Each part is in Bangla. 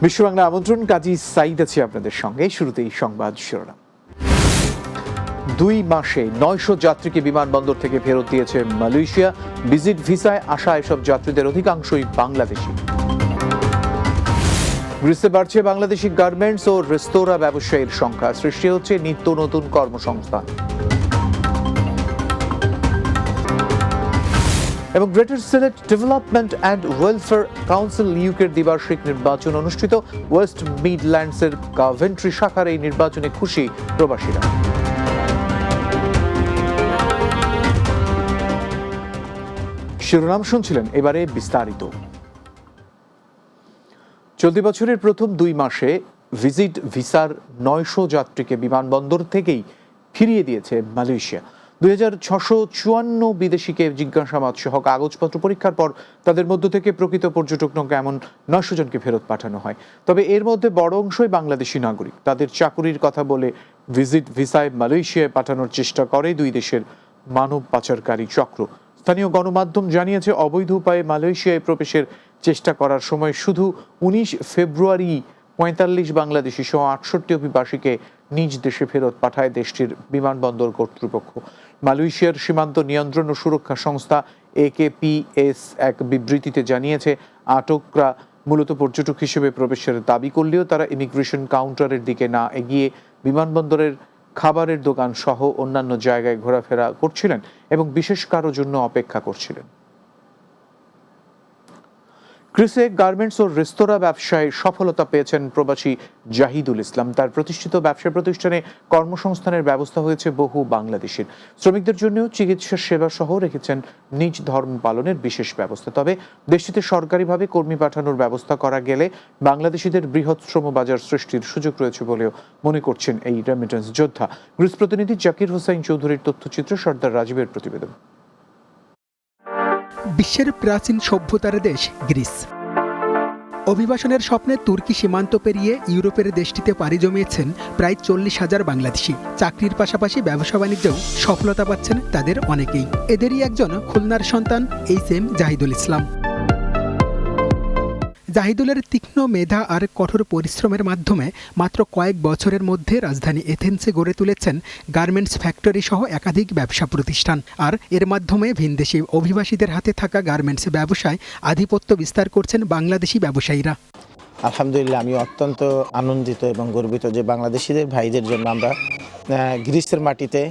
বিশ্ব বাংলা আমন্ত্রণ, কাজী সাইদ আছি আপনাদের সঙ্গে। শুরুতেই সংবাদ শিরোনাম। 2 মাসে 900 যাত্রীকে বিমানবন্দর থেকে ফেরত দিয়েছে মালয়েশিয়া। ভিজিট ভিসায় আসা এসব যাত্রীদের অধিকাংশই বাংলাদেশি। গ্রিসে বাড়ছে বাংলাদেশি গার্মেন্টস ও রেস্তোরাঁ ব্যবসায়ীর সংখ্যা, সৃষ্টি হচ্ছে নিত্য নতুন কর্মসংস্থান। এবং greater Sylhet development and welfare council ইউকের দ্বিবার্ষিক নির্বাচন অনুষ্ঠিত। ওয়েস্ট মিডল্যান্ডসের কাভেন্ট্রি শাখার এই নির্বাচনে খুশি প্রবাসীরা। শিরোনাম শুনছিলেন, এবারে বিস্তারিত। চলতি বছরের প্রথম 2 মাসে ভিজিট ভিসার 900 যাত্রীকে বিমানবন্দর থেকেই ফিরিয়ে দিয়েছে মালয়েশিয়া। 2654 বিদেশিকে জিজ্ঞাসাবাদ সহ কাগজপত্র পরীক্ষার পর তাদের মধ্য থেকে প্রকৃত পর্যটক নৌকা এমন 900 জনকে ফেরত পাঠানো হয়। তবে এর মধ্যে বড় অংশই বাংলাদেশি নাগরিক। তাদের চাকুরির কথা বলে ভিজিট ভিসায় মালয়েশিয়ায় পাঠানোর চেষ্টা করে দুই দেশের মানব পাচারকারী চক্র। স্থানীয় গণমাধ্যম জানিয়েছে, অবৈধ উপায়ে মালয়েশিয়ায় প্রবেশের চেষ্টা করার সময় শুধু 19 ফেব্রুয়ারি 45 বাংলাদেশি সহ 68 অভিবাসীকে নিজ দেশে ফেরত পাঠায় দেশটির বিমানবন্দর কর্তৃপক্ষ। মালয়েশিয়ার সীমান্ত নিয়ন্ত্রণ ও সুরক্ষা সংস্থা AKPS এক বিবৃতিতে জানিয়েছে, আটকরা মূলত পর্যটক হিসেবে প্রবেশের দাবি করলেও তারা ইমিগ্রেশন কাউন্টারের দিকে না এগিয়ে বিমানবন্দরের খাবারের দোকান সহ অন্যান্য জায়গায় ঘোরাফেরা করছিলেন এবং বিশেষ কারোর জন্য অপেক্ষা করছিলেন। গ্রিসে গার্মেন্টস ও রেস্তোরাঁ ব্যবসায় সফলতা পেয়েছেন প্রবাসী জাহিদুল ইসলাম। তার প্রতিষ্ঠিত ব্যবসা প্রতিষ্ঠানে কর্মসংস্থানের ব্যবস্থা হয়েছে বহু বাংলাদেশের। শ্রমিকদের জন্যও চিকিৎসা সেবা সহ রেখেছেন নিজ ধর্ম পালনের বিশেষ ব্যবস্থা। তবে দেশটিতে সরকারিভাবে কর্মী পাঠানোর ব্যবস্থা করা গেলে বাংলাদেশিদের বৃহৎ শ্রমবাজার সৃষ্টির সুযোগ রয়েছে বলেও মনে করছেন এই রেমিটেন্স যোদ্ধা। গ্রিস প্রতিনিধি জাকির হোসাইন চৌধুরীর তথ্যচিত্র, সর্দার রাজীবের প্রতিবেদন। বিশ্বের প্রাচীন সভ্যতার দেশ গ্রিস। অভিবাসনের স্বপ্নে তুর্কি সীমান্ত পেরিয়ে ইউরোপের দেশটিতে পাড়ি জমিয়েছেন প্রায় 40,000 বাংলাদেশি। চাকরির পাশাপাশি ব্যবসা বাণিজ্যেও সফলতা পাচ্ছেন তাদের অনেকেই। এদেরই একজন খুলনার সন্তান এইচএম জাহিদুল ইসলাম। জাহিদুলের তীক্ষ্ণ মেধা আর কঠোর পরিশ্রমের মাধ্যমে মাত্র কয়েক বছরের মধ্যে রাজধানী এথেন্সে গড়ে তুলেছেন গার্মেন্টস ফ্যাক্টরি সহ একাধিক ব্যবসা প্রতিষ্ঠান। আর এর মাধ্যমে ভিনদেশি অভিবাসীদের হাতে থাকা গার্মেন্টস ব্যবসায় আধিপত্য বিস্তার করছেন বাংলাদেশি ব্যবসায়ীরা। আলহামদুলিল্লাহ, আমি অত্যন্ত আনন্দিত এবং গর্বিত যে বাংলাদেশিদের ভাইদের জন্য আমরা গ্রিসের মাটিতে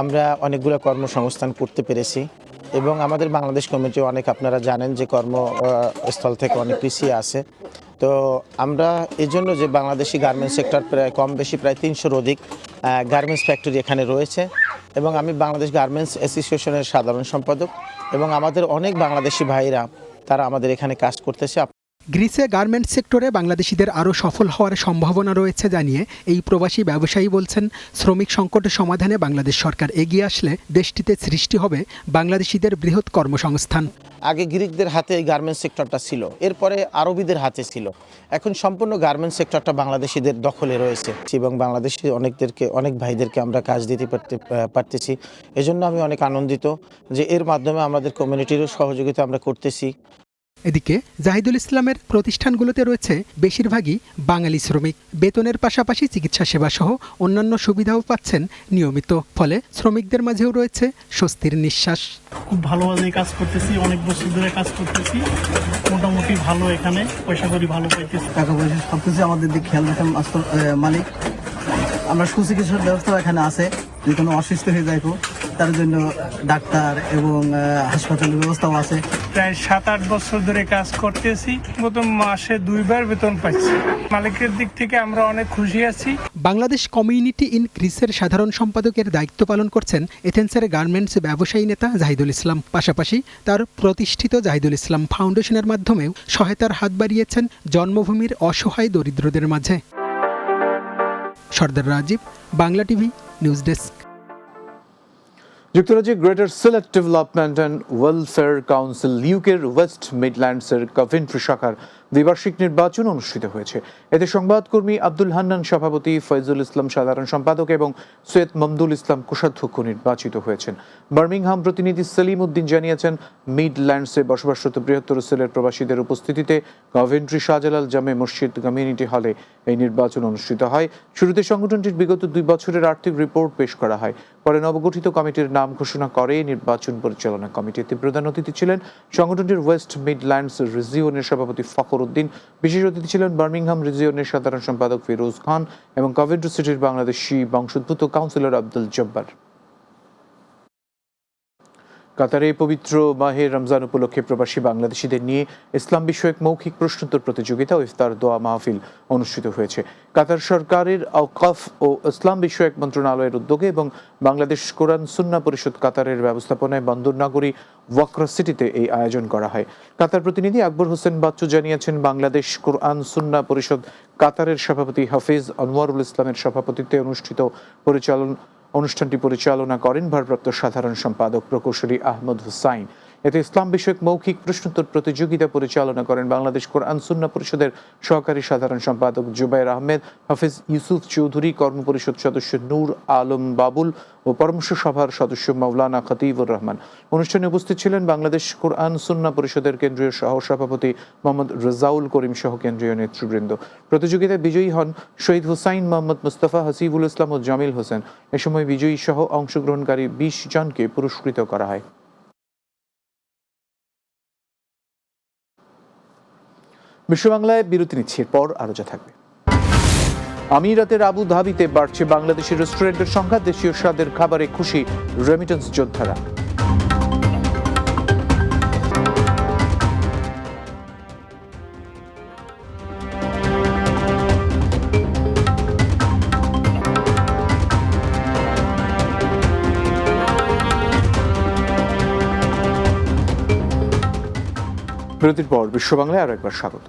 আমরা অনেকগুলো কর্মসংস্থান করতে পেরেছি এবং আমাদের বাংলাদেশ কমিটি অনেক, আপনারা জানেন যে কর্মস্থল থেকে অনেক পিছিয়ে আছে। তো আমরা এই জন্য যে বাংলাদেশি গার্মেন্টস সেক্টর প্রায় কম বেশি প্রায় 300-র অধিক গার্মেন্টস ফ্যাক্টরি এখানে রয়েছে এবং আমি বাংলাদেশ গার্মেন্টস অ্যাসোসিয়েশনের সাধারণ সম্পাদক এবং আমাদের অনেক বাংলাদেশি ভাইরা তারা আমাদের এখানে কাজ করতেছে। গ্রিসে গার্মেন্টস সেক্টরে বাংলাদেশিদের আরও সফল হওয়ার সম্ভাবনা রয়েছে জানিয়ে এই প্রবাসী ব্যবসায়ী বলছেন, শ্রমিক সংকট সমাধানে বাংলাদেশ সরকার এগিয়ে আসলে দেশটিতে সৃষ্টি হবে বাংলাদেশিদের বৃহৎ কর্মসংস্থান। আগে গ্রিকদের হাতে এই গার্মেন্টস সেক্টরটা ছিল, এরপরে আরবিদের হাতে ছিল, এখন সম্পূর্ণ গার্মেন্টস সেক্টরটা বাংলাদেশিদের দখলে রয়েছে এবং বাংলাদেশি অনেক ভাইদেরকে আমরা কাজ দিতে পারতেছি। এজন্য আমি অনেক আনন্দিত যে এর মাধ্যমে আমাদের কমিউনিটিরও সহযোগিতা আমরা করতেছি। এদিকে জাহিদুল ইসলামের প্রতিষ্ঠানগুলোতে রয়েছে বেশিরভাগই বাঙালি শ্রমিক। বেতনের পাশাপাশি চিকিৎসা সেবা সহ অন্যান্য সুবিধাও পাচ্ছেন নিয়মিত। ফলে শ্রমিকদের মাঝেও রয়েছে স্বস্তির নিঃশ্বাস। খুব ভালোভাবে কাজ করতেছি, অনেক বছর ধরে কাজ করতেছি, মোটামুটি ভালো, এখানে পয়সা করি ভালো পাইতেছি। টাকা পয়সা সবকিছু আমাদের দিকে খেয়াল রাখার মালিক। আমরা সুচিকিৎসার ব্যবস্থা এখানে আছে, যে কোনো অসুস্থ হয়ে যায় তার জন্য ডাক্তার এবং হাসপাতালের ব্যবস্থাও আছে। প্রায় 7-8 বছর ধরে কাজ করতেছি, প্রথম মাসে 2 বার বেতন পাচ্ছি। মালিকের দিক থেকে আমরা অনেক খুশি আছি। বাংলাদেশ কমিউনিটি ইন গ্রিসের সাধারণ সম্পাদকের দায়িত্ব পালন করছেন এথেন্সের গার্মেন্টস ব্যবসায়ী নেতা জাহিদুল ইসলাম। পাশাপাশি তার প্রতিষ্ঠিত জাহিদুল ইসলাম ফাউন্ডেশনের মাধ্যমেও সহায়তার হাত বাড়িয়েছেন জন্মভূমির অসহায় দরিদ্রদের মাঝে। Sardar Rajiv, Bangla TV, news desk. যুক্তরাজ্যে greater Sylhet development and welfare council ইউকের ওয়েস্ট মিডল্যান্ডসের কাভেন্ট্রি শাখার দ্বিবার্ষিক নির্বাচন অনুষ্ঠিত হয়েছে। এতে সংবাদকর্মী আব্দুল হান্নান সভাপতি, ফয়জুল ইসলাম সাধারণ সম্পাদক এবং সৈয়দ মমদুল ইসলাম কোষাধ্যক্ষ নির্বাচিত হয়েছেন। বার্মিংহাম প্রতিনিধি সেলিম উদ্দিন জানিয়েছেন, মিডল্যান্ডসে বসবাসরত বৃহত্তর সেলের প্রবাসীদের উপস্থিতিতে কভেন্ট্রি শাহজালাল জামে মসজিদ কমিউনিটি হলে এই নির্বাচন অনুষ্ঠিত হয়। শুরুতে সংগঠনটির বিগত 2 বছরের আর্থিক রিপোর্ট পেশ করা হয়। পরে নবগঠিত কমিটির নাম ঘোষণা করে নির্বাচন পরিচালনা কমিটিতে প্রধান অতিথি ছিলেন সংগঠনটির ওয়েস্ট মিডল্যান্ডস রিজিয়নের সভাপতি ফখর উদ্দিন। বিশেষ অতিথি ছিলেন বার্মিংহাম রিজিয়নের সাধারণ সম্পাদক ফিরোজ খান এবং কভেন্ট্রি সিটির বাংলাদেশি বংশোদ্ভূত কাউন্সিলর আব্দুল জব্বার। কাতারে পবিত্র মাহে রমজান উপলক্ষে প্রবাসী বাংলাদেশিদের নিয়ে ইসলাম বিষয়ক মৌখিক প্রশ্নোত্তর প্রতিযোগিতা ও ইফতার দোয়া মাহফিল অনুষ্ঠিত হয়েছে। কাতার সরকারের আওকাফ ও ইসলাম বিষয়ক মন্ত্রণালয়ের উদ্যোগে এবং বাংলাদেশ কোরআন সুন্নাহ পরিষদ কাতারের ব্যবস্থাপনায় বন্দর নগরী ওয়াকরা সিটিতে এই আয়োজন করা হয়। কাতার প্রতিনিধি আকবর হোসেন বাচ্চু জানিয়েছেন, বাংলাদেশ কোরআন সুন্নাহ পরিষদ কাতারের সভাপতি হাফিজ আনোয়ারুল ইসলামের সভাপতিত্বে অনুষ্ঠিত অনুষ্ঠানটি পরিচালনা করেন ভারপ্রাপ্ত সাধারণ সম্পাদক প্রকৌশলী আহমদ হুসাইন। এতে ইসলাম বিষয়ক মৌখিক প্রশ্নোত্তর প্রতিযোগিতা পরিচালনা করেন বাংলাদেশ কোরআন সুন্নাহ পরিষদের সহকারী সাধারণ সম্পাদক জুবাইর আহমেদ, হাফিজ ইউসুফ চৌধুরী, কর্মপরিষদ সদস্য নূর আলম বাবুল ও পরামর্শ সভার সদস্য মাওলানা খতিবুর রহমান। অনুষ্ঠানে উপস্থিত ছিলেন বাংলাদেশ কোরআন সুন্নাহ পরিষদের কেন্দ্রীয় সহসভাপতি মোহাম্মদ রেজাউল করিম সহ কেন্দ্রীয় নেতৃবৃন্দ। প্রতিযোগিতায় বিজয়ী হন শহীদ হুসাইন, মোহাম্মদ মুস্তাফা, হাসিবুল ইসলাম ও জামিল হোসেন। এ সময় বিজয়ী সহ অংশগ্রহণকারী 20 জনকে পুরস্কৃত করা হয়। বিশ্ব বাংলায় বিরতি নিচ্ছে, পর আরো যা থাকবে। আমিরাতের আবু ধাবিতে বাড়ছে বাংলাদেশি রেস্টুরেন্টের সংখ্যা, দেশীয় স্বাদের খাবারে খুশি রেমিটেন্স যোদ্ধারা। বিরতির পর বিশ্ব বাংলায় আরো একবার স্বাগত।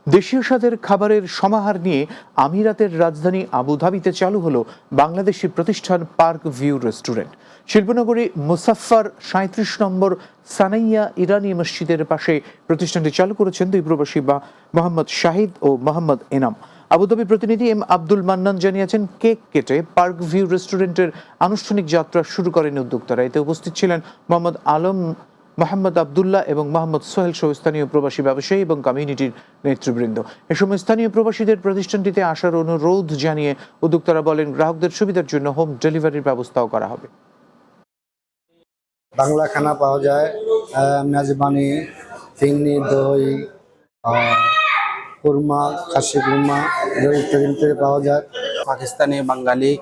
দেশীয় স্বাদের খাবারের সমাহার নিয়ে আমিরাতের রাজধানী আবুধাবিতে চালু হলো বাংলাদেশি প্রতিষ্ঠান পার্ক ভিউ রেস্টুরেন্ট। শিল্পনগরী মুসাফফার 37 নম্বর সানাইয়া ইরানি মসজিদের পাশে প্রতিষ্ঠানটি চালু করেছেন দুই প্রবাসী বা মোহাম্মদ শাহিদ ও মোহাম্মদ এনাম। আবুধাবি প্রতিনিধি এম আব্দুল মান্নান জানিয়েছেন, কেক কেটে পার্ক ভিউ রেস্টুরেন্টের আনুষ্ঠানিক যাত্রা শুরু করেন উদ্যোক্তারা। এতে উপস্থিত ছিলেন মোহাম্মদ আলম, মোহাম্মদ আবদুল্লাহ এবং মোহাম্মদ সোহেল সহ স্থানীয় প্রবাসী ব্যবসায়ী এবং কমিউনিটির নেতৃবৃন্দ। এ সময় স্থানীয় প্রবাসীদের প্রতিষ্ঠানটিতে আসার অনুরোধ জানিয়ে উদ্যোক্তারা বলেন, গ্রাহকদের সুবিধার জন্য হোম ডেলিভারির ব্যবস্থাও করা হবে। বাংলা খানা পাওয়া যায়, মেজবানি, ফিংনি, দই, কুরমা, খাসি কুরমা ইত্যাদি পাওয়া যায়। पाकिस्तानी, बंगाली,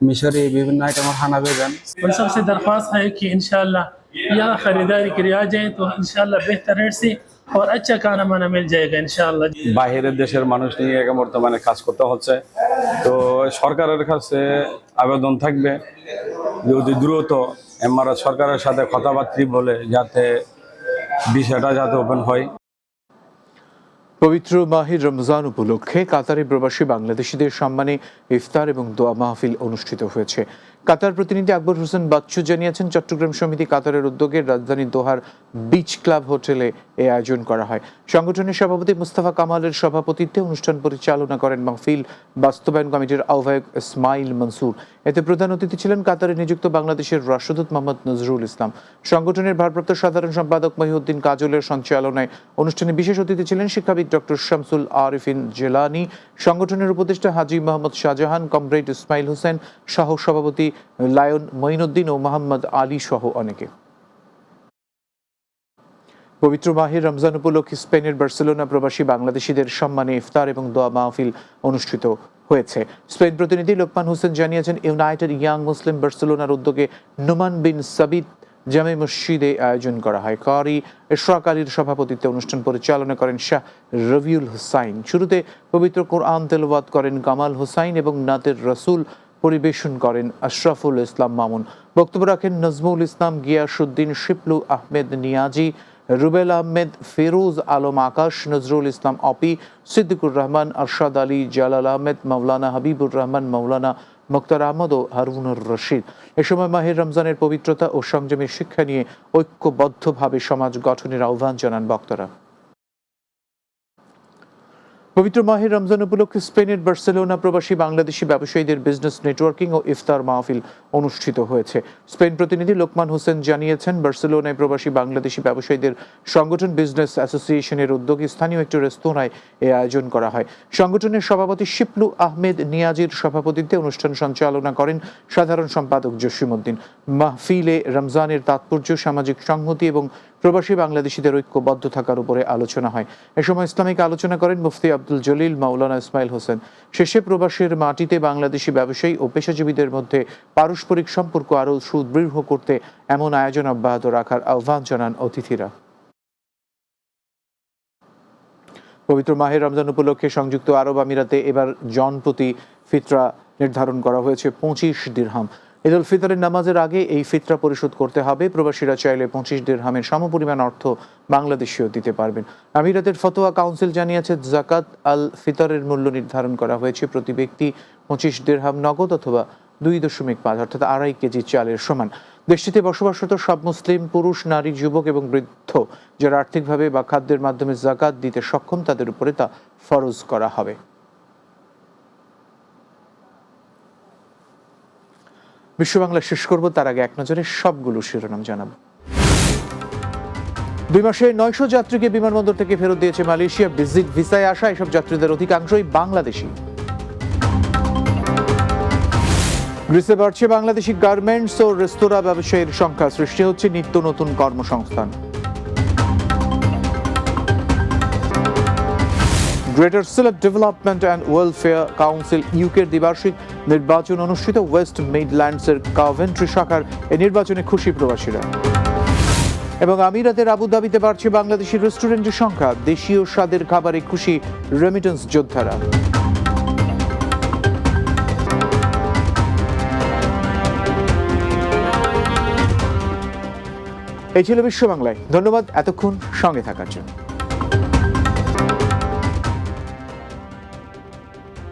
मिशरी विभिन्न आइटम खाना भेजन। और सबसे दरख्वास्त है कि इंशाल्लाह यहाँ खरीदारी के लिए आ जाए तो इंशाल्लाह बेहतर रेट से और अच्छा खाना माना मिल जाएगा इंशाल्लाह। বাইরের দেশের মানুষ নিয়ে এখন বর্তমানে কাজ করতে হচ্ছে, তো সরকারের কাছে আবেদন থাকবে যদি দ্রুত সরকারের সাথে কথাবার্তা বলে যাতে বিষয়টা যাতে ওপেন হয়। পবিত্র মাহে রমজান উপলক্ষে কাতারে প্রবাসী বাংলাদেশিদের সম্মানে ইফতার এবং দোয়া মাহফিল অনুষ্ঠিত হয়েছে। কাতার প্রতিনিধি আকবর হোসেন বাচ্চু জানিয়েছেন, চট্টগ্রাম সমিতি কাতারের উদ্যোগে রাজধানী দোহার বিচ ক্লাব হোটেলে এই আয়োজন করা হয়। সংগঠনের সভাপতি মুস্তাফা কামালের সভাপতিত্বে অনুষ্ঠান পরিচালনা করেন মাহফিল বাস্তবায়ন কমিটির আহ্বায়ক ইসমাইল মনসুর। এতে প্রধান অতিথি ছিলেন কাতারে নিযুক্ত বাংলাদেশের রাষ্ট্রদূত মোহাম্মদ নজরুল ইসলাম। সংগঠনের ভারপ্রাপ্ত সাধারণ সম্পাদক মহিউদ্দিন কাজলের সঞ্চালনায় অনুষ্ঠানে বিশেষ অতিথি ছিলেন শিক্ষাবিদ ডক্টর শামসুল আরিফিন জেলানি, সংগঠনের উপদেষ্টা হাজী মোহাম্মদ শাহজাহান, কমরেড ইসমাইল হোসেন, সহ সভাপতি লায়ন মঈনুদ্দিন ও মোহাম্মদ আলী সহ অনেকে। পবিত্র মাহে রমজান উপলক্ষে স্পেনের বার্সেলোনা প্রবাসী বাংলাদেশিদের সম্মানে ইফতার এবং দোয়া মাহফিল অনুষ্ঠিত হয়েছে। স্পেন প্রতিনিধি লোকমান হোসেন জানিয়েছেন, ইউনাইটেড ইয়াং মুসলিম বার্সেলোনার উদ্যোগে নোমান বিন সাবিত জামে মসজিদে আয়োজন করা হয়। কারি ইশরাক আলীর সভাপতিত্বে অনুষ্ঠান পরিচালনা করেন শাহ রবিউল হুসাইন। শুরুতে পবিত্র কোরআন তেলাওয়াত করেন কামাল হুসাইন এবং নাতের রসুল পরিবেশন করেন আশরাফুল ইসলাম মামুন। বক্তব্য রাখেন নজমুল ইসলাম, গিয়াসউদ্দিন, শিপলু আহমেদ নিয়াজি, রুবেল আহমেদ, ফিরোজ আলম আকাশ, নজরুল ইসলাম অপি, সিদ্দিকুর রহমান, আরশাদ আলী, জালাল আহমেদ, মাওলানা হাবিবুর রহমান, মাওলানা মুক্তার আহমদ ও হারুনুর রশিদ। এ সময় মাহের রমজানের পবিত্রতা ও সংযমের শিক্ষা নিয়ে ঐক্যবদ্ধভাবে সমাজ গঠনের আহ্বান জানান বক্তারা। পবিত্র মাহে রমজান উপলক্ষে স্পেনের বার্সেলোনা প্রবাসী বাংলাদেশি ব্যবসায়ীদের বিজনেস নেটওয়ার্কিং ও ইফতার মাহফিল অনুষ্ঠিত হয়েছে। স্পেন প্রতিনিধি লোকমান হোসেন জানিয়েছেন, বার্সেলোনায় প্রবাসী বাংলাদেশি ব্যবসায়ীদের সংগঠন বিজনেস অ্যাসোসিয়েশনের উদ্যোগে স্থানীয় একটি রেস্তোরাঁয় এ আয়োজন করা হয়। সংগঠনের সভাপতি শিপলু আহমেদ নিয়াজির সভাপতিত্বে অনুষ্ঠান সঞ্চালনা করেন সাধারণ সম্পাদক জসিমউদ্দিন। মাহফিলে রমজানের তাৎপর্য, সামাজিক সংহতি এবং প্রবাসী বাংলাদেশিদের ঐক্যবদ্ধ থাকার উপরে আলোচনা হয়। এ সময় ইসলামিক আলোচনা করেন মুফতি আব্দুল জলিল, মাওলানা ইসমাইল হোসেন। শেষে প্রবাসের মাটিতে বাংলাদেশি ব্যবসায়ী ও পেশাজীবীদের মধ্যে পারস্পরিক সম্পর্ক আরও সুদৃঢ় করতে এমন আয়োজন অব্যাহত রাখার আহ্বান জানান অতিথিরা। পবিত্র মাহে রমজান উপলক্ষে সংযুক্ত আরব আমিরাতে এবার জনপ্রতি ফিতরা নির্ধারণ করা হয়েছে 25 দিরহাম। ঈদ উল ফিতরের নামাজের আগে এই ফিতরা পরিশোধ করতে হবে। প্রবাসীরা চাইলে 25 দিরহামের সমপরিমাণ অর্থ বাংলাদেশিও দিতে পারবেন। আমিরাতের ফতোয়া কাউন্সিল জানিয়েছে, জাকাত আল ফিতরের মূল্য নির্ধারণ করা হয়েছে প্রতি ব্যক্তি 25 দিরহাম নগদ অথবা 2.5 অর্থাৎ 2.5 কেজি চালের সমান। দেশটিতে বসবাসরত সব মুসলিম পুরুষ, নারী, যুবক এবং বৃদ্ধ যারা আর্থিকভাবে বা খাদ্যের মাধ্যমে জাকাত দিতে সক্ষম তাদের উপরে তা ফরজ করা হবে। বিশ্ব বাংলা শেষ করব, তার আগে এক নজরে সবগুলো শিরোনাম জানাবো। 2 মাসে 900 যাত্রীকে বিমানবন্দর থেকে ফেরত দিয়েছে মালয়েশিয়া। ভিজিট ভিসায় আসা এসব যাত্রীদের অধিকাংশই বাংলাদেশি। গ্রিসে বাড়ছে বাংলাদেশি গার্মেন্টস ও রেস্তোরাঁ ব্যবসায়ীর সংখ্যা, সৃষ্টি হচ্ছে নিত্য নতুন কর্মসংস্থান। Greater Sylhet development and welfare council ইউকের দ্বিবার্ষিক নির্বাচন অনুষ্ঠিত। ওয়েস্ট মিডল্যান্ডসের কাভেন্ট্রি শাখার এই নির্বাচনে খুশি প্রবাসীরা। এবং আমিরাতের আবুধাবিতে বাড়ছে বাংলাদেশি রেস্টুরেন্টের সংখ্যা, দেশীয় স্বাদের খাবারে খুশি রেমিটেন্স যোদ্ধারা। এই ছিল বিশ্ব বাংলায়। ধন্যবাদ এতক্ষণ সঙ্গে থাকার জন্য।